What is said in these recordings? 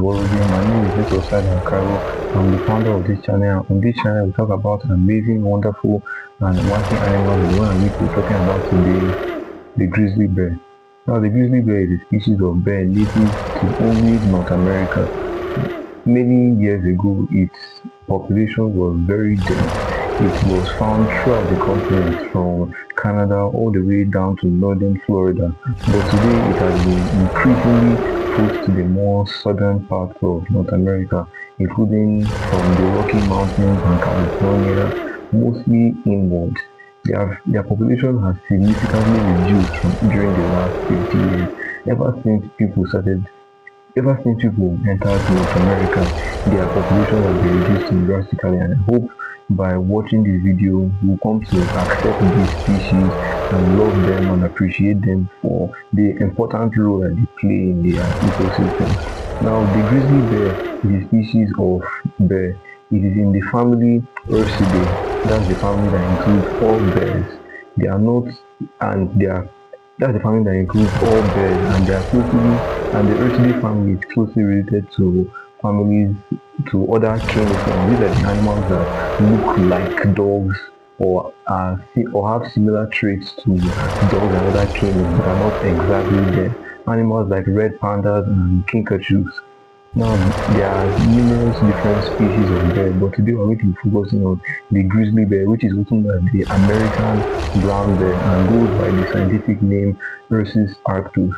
My name is Little Cairo. I'm the founder of this channel. On this channel, we talk about amazing, wonderful, and wacky animals. The one we're talking about today, the grizzly bear. Now, the grizzly bear is a species of bear native to only North America. Many years ago, its population was very dense. It was found throughout the continent, from Canada all the way down to northern Florida. But today, it has been increasingly pushed to the more southern parts of North America, including from the Rocky Mountains and California, mostly inward. Their population has significantly reduced during the last 50 years, ever since people started Ever since people entered North America, their population has been reduced drastically, and I hope by watching this video, you'll come to accept these species and love them and appreciate them for the important role that they play in their ecosystem. Now, the grizzly bear is a species of bear. It is in the family Ursidae. That's the family that includes all bears. They are not, and they are that's the family that includes all bears, and the Ursidae family is closely related to other caniforms. These are the animals that look like dogs or have similar traits to dogs and other canines, but are not exactly there. Animals like red pandas and kinkajous. Now, there are numerous different species of bear, but today we're going to be focusing on the grizzly bear, which is also known as the American brown bear and goes by the scientific name Ursus arctos.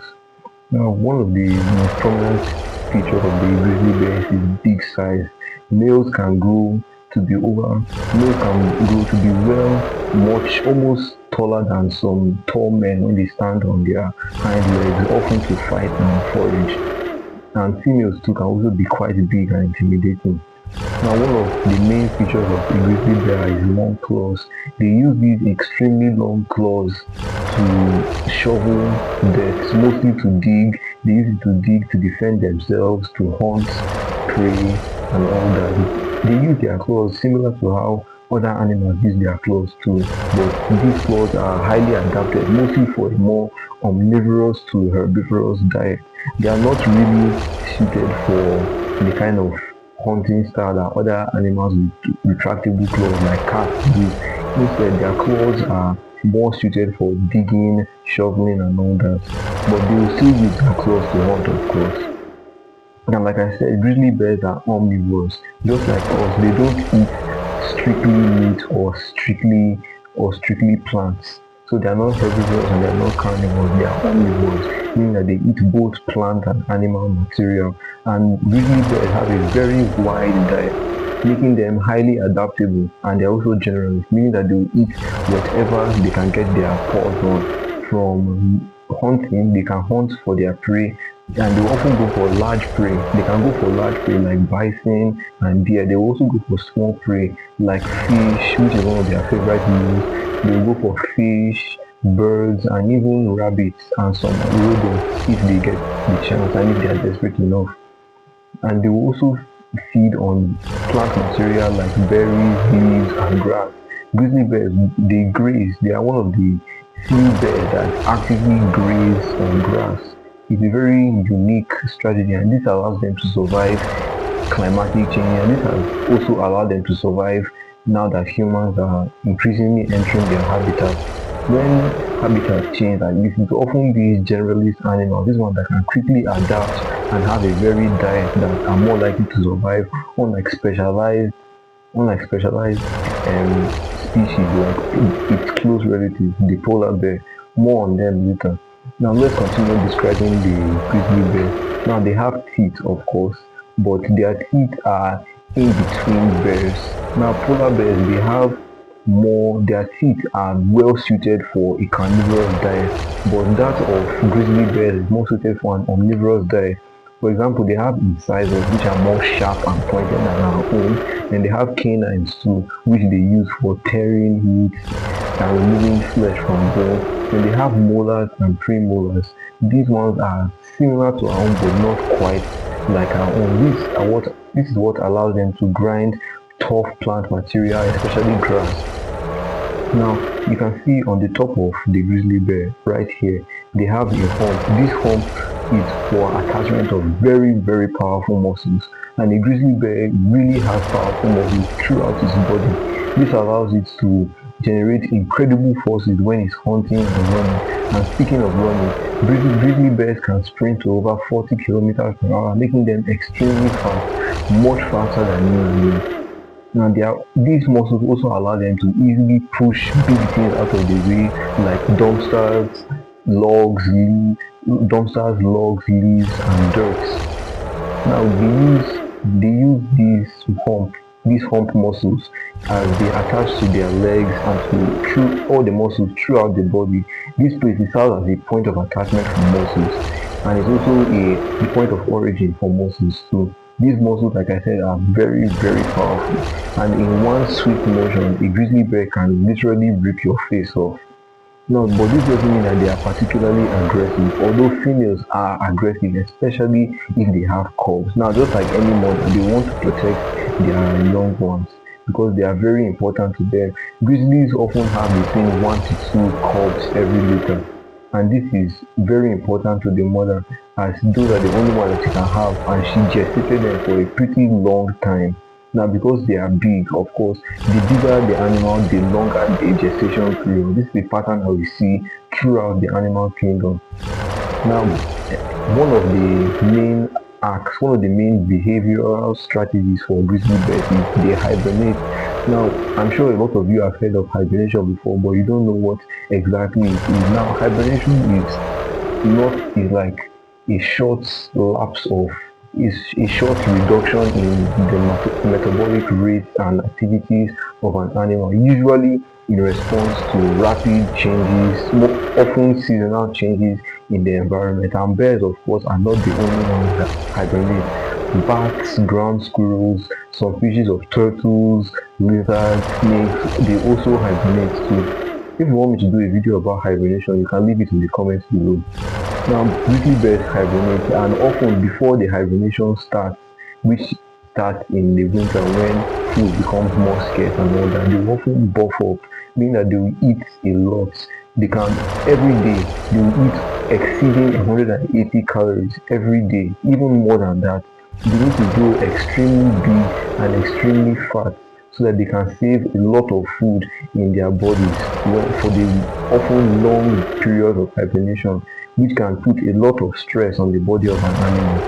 Now, one of the most prominent features of the grizzly bear is its big size. Males can grow to be almost taller than some tall men when they stand on their hind legs, often to fight and forage. And females too can also be quite big and intimidating. Now, one of the main features of the grizzly bear is long claws. They use these extremely long claws to shovel dirt, mostly to dig. They use it to dig, to defend themselves, to hunt prey, and all that. They use their claws similar to how other animals use their claws too, but these claws are highly adapted, mostly for a more omnivorous to herbivorous diet. They are not really suited for the kind of hunting style that other animals with retractable claws like cats do. Instead, their claws are more suited for digging, shoveling, and all that. But they will still use their claws to hunt, of course. Now, like I said, grizzly bears are omnivores. Just like us, they don't eat strictly meat or strictly plants. So they are not herbivores and they are not carnivores, they are omnivores, meaning that they eat both plant and animal material. And grizzly bears have a very wide diet, making them highly adaptable, and they are also generalists, meaning that they will eat whatever they can get their paws on. From hunting, they can hunt for their prey, and they will often go for large prey. They can go for large prey like bison and deer. They will also go for small prey like fish, which is one of their favorite meals. They will go for fish, birds, and even rabbits and some rodents if they get the chance and if they are desperate enough. And they will also feed on plant material like berries, leaves, and grass. Grizzly bears, they graze. They are one of the few bears that actively graze on grass. It's a very unique strategy, and this allows them to survive climatic change, and this has also allowed them to survive now that humans are increasingly entering their habitat. When habitat change like this, it often these generalist animals, this one that can quickly adapt and have a varied diet that are more likely to survive, unlike specialized species like its close relatives, the polar bear. More on them later. Now let's continue describing the grizzly bear. Now they have teeth, of course, but their teeth are in between bears. Now polar bears, their teeth are well suited for a carnivorous diet, but that of grizzly bears is more suited for an omnivorous diet. For example, they have incisors which are more sharp and pointed than our own, and they have canines too, which they use for tearing meat and removing flesh from bone. Then they have molars and premolars. These ones are similar to our own, but not quite like our own. This is what allows them to grind tough plant material, especially grass. Now, you can see on the top of the grizzly bear right here, they have a hump. This hump is for attachment of very, very powerful muscles. And a grizzly bear really has powerful muscles throughout its body. This allows it to generate incredible forces when it's hunting and running. And speaking of running, grizzly bears can sprint to over 40 kilometers per hour, making them extremely fast, much faster than humans. Now, these muscles also allow them to easily push big things out of the way, like dumpsters, logs, leaves, and dirt. Now they use these hump muscles as they attach to their legs and to through all the muscles throughout the body. This place is serves as a point of attachment for muscles, and it's also the point of origin for muscles too. These muscles, like I said, are very, very powerful, and in one swift motion, a grizzly bear can literally rip your face off. No, but this doesn't mean that they are particularly aggressive, although females are aggressive, especially if they have cubs. Now, just like any mother, they want to protect their young ones because they are very important to them. Grizzlies often have between 1 to 2 cubs every litter, and this is very important to the mother as those are the only ones that she can have, and she gestated them for a pretty long time. Now, because they are big, of course, the bigger the animal, the longer the gestation period. This is the pattern that we see throughout the animal kingdom. Now, one of the main behavioral strategies for grizzly bears is they hibernate. Now, I'm sure a lot of you have heard of hibernation before, but you don't know what exactly it is. Now, hibernation is like a short lapse of is a short reduction in the metabolic rates and activities of an animal, usually in response to rapid changes, more often seasonal changes in the environment. And bears, of course, are not the only ones that hibernate. Bats, ground squirrels, some species of turtles, lizards, snakes, they also hibernate too. If you want me to do a video about hibernation, you can leave it in the comments below. Now, grizzly bears hibernate, and often before the hibernation starts, which starts in the winter when food becomes more scarce and all that, they will often buff up, meaning that they will eat a lot. They can every day they will eat exceeding 180 calories every day, even more than that. They need to grow extremely big and extremely fat so that they can save a lot of food in their bodies for the often long periods of hibernation, which can put a lot of stress on the body of an animal.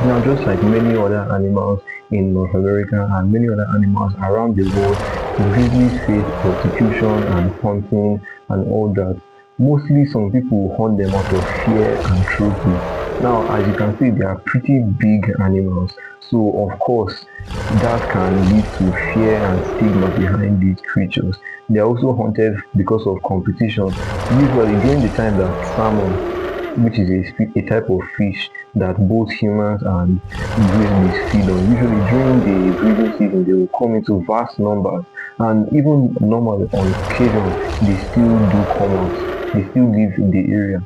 Now, just like many other animals in North America and many other animals around the world, grizzlies face prostitution and hunting and all that. Mostly some people hunt them out of fear and trophy. Now, as you can see, they are pretty big animals, so of course that can lead to fear and stigma behind these creatures. They are also hunted because of competition, usually during the time that salmon, which is a type of fish that both humans and grizzlies feed on. Usually during the breeding season, they will come into vast numbers, and even normally on occasion, they still do come out. They still live in the area,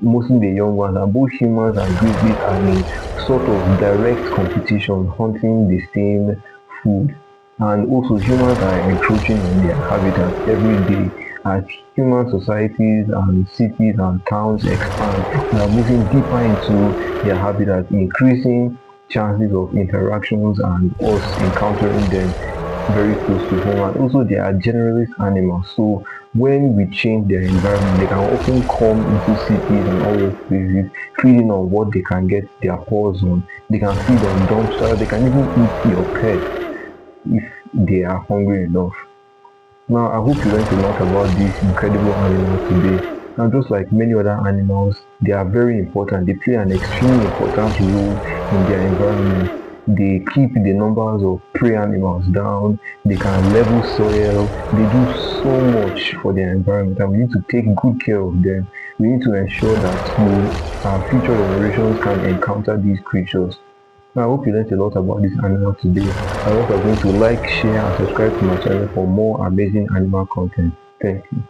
mostly the young ones, and both humans and grizzlies are in sort of direct competition, hunting the same food. And also humans are encroaching on their habitat every day. As human societies and cities and towns expand, we are moving deeper into their habitat, increasing chances of interactions and us encountering them very close to home. And also they are generalist animals, so when we change their environment, they can often come into cities and all those places, feeding on what they can get their paws on. They can feed on dumpsters, they can even eat your pet if they are hungry enough. Now, I hope you learned a lot about this incredible animal today. Now, just like many other animals, they are very important. They play an extremely important role in their environment. They keep the numbers of prey animals down. They can level soil. They do so much for their environment, and we need to take good care of them. We need to ensure that our future generations can encounter these creatures. Now, I hope you learned a lot about this animal today. I hope you're going to like, share, and subscribe to my channel for more amazing animal content. Thank you.